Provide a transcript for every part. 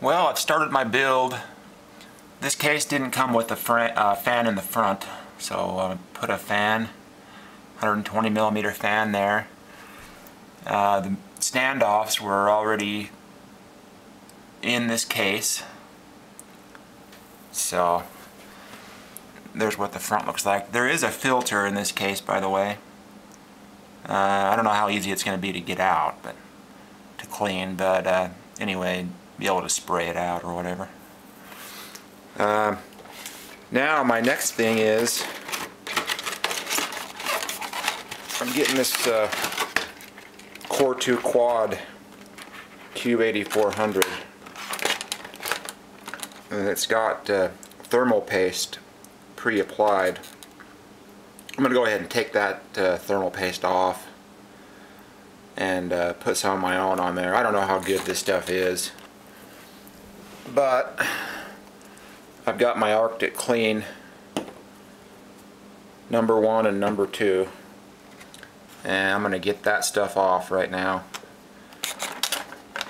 Well, I've started my build. This case didn't come with a fan in the front, so I put a fan, 120mm fan there. The standoffs were already in this case, so there's what the front looks like. There is a filter in this case, by the way. I don't know how easy it's going to be to get out, but to clean, but anyway, be able to spray it out or whatever. Now my next thing is I'm getting this Core 2 Quad Q8400, and it's got thermal paste pre-applied. I'm going to go ahead and take that thermal paste off and put some of my own on there. I don't know how good this stuff is, but I've got my Arctic Clean #1 and #2, and I'm going to get that stuff off right now.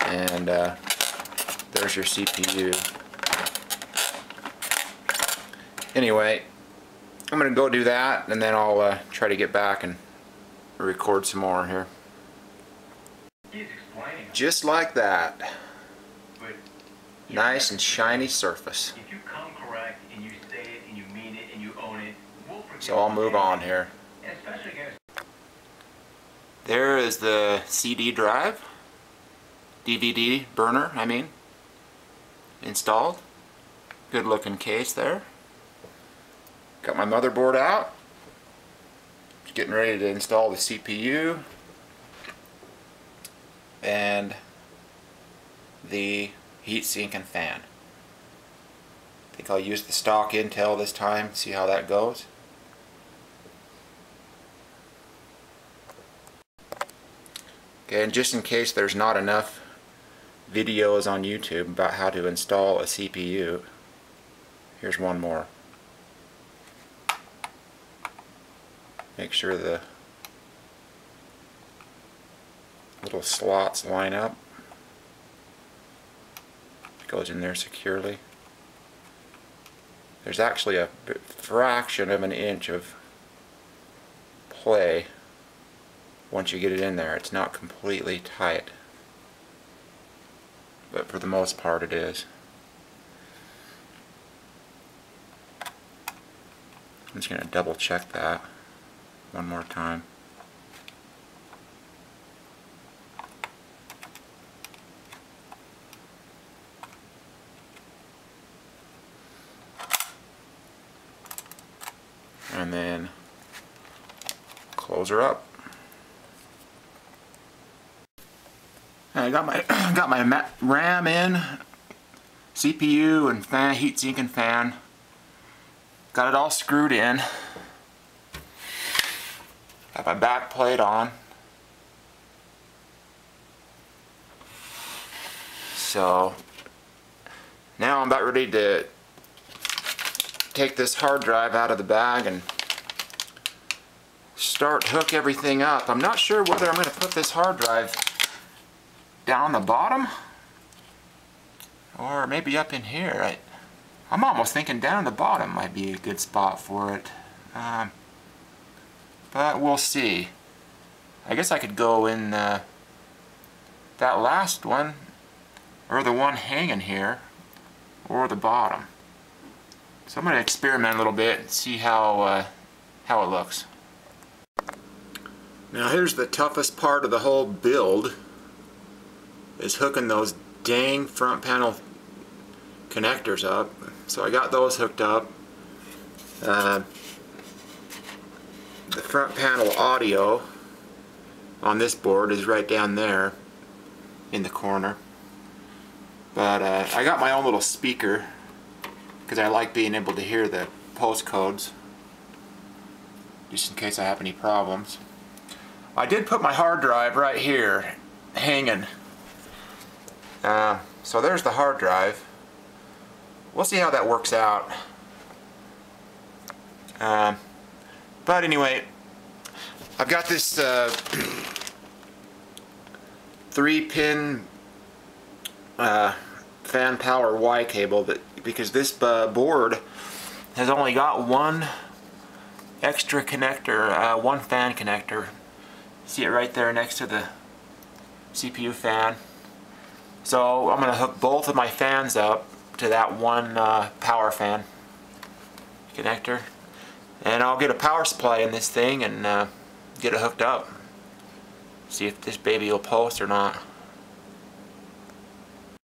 And there's your CPU. Anyway, I'm going to go do that, and then I'll try to get back and record some more here. Just like that. Nice and shiny surface. If you come correct and you say it and you mean it and you own it, so I'll move on here. There is the CD drive, DVD burner, I mean, installed. Good looking case there. Got my motherboard out. Just getting ready to install the CPU and the heatsink and fan. I think I'll use the stock Intel this time, see how that goes. Okay, and just in case there's not enough videos on YouTube about how to install a CPU, here's one more. Make sure the little slots line up. It goes in there securely. There's actually a fraction of an inch of play once you get it in there. It's not completely tight, but for the most part it is. I'm just going to double check that one more time. And then close her up. I got my RAM in, CPU and fan, heatsink and fan. Got it all screwed in. Got my back plate on. So now I'm about ready to take this hard drive out of the bag and start hook everything up. I'm not sure whether I'm going to put this hard drive down the bottom or maybe up in here. I'm almost thinking down the bottom might be a good spot for it. But we'll see. I guess I could go in that last one, or the one hanging here, or the bottom. So I'm going to experiment a little bit and see how it looks. Now here's the toughest part of the whole build, is hooking those dang front panel connectors up. So I got those hooked up. The front panel audio on this board is right down there in the corner. But I got my own little speaker because I like being able to hear the postcodes just in case I have any problems. I did put my hard drive right here hanging. So there's the hard drive. We'll see how that works out. But anyway, I've got this 3-pin fan power Y cable, because this board has only got one extra connector, one fan connector. See it right there next to the CPU fan. So I'm going to hook both of my fans up to that one power fan connector, and I'll get a power supply in this thing and get it hooked up. See if this baby will post or not.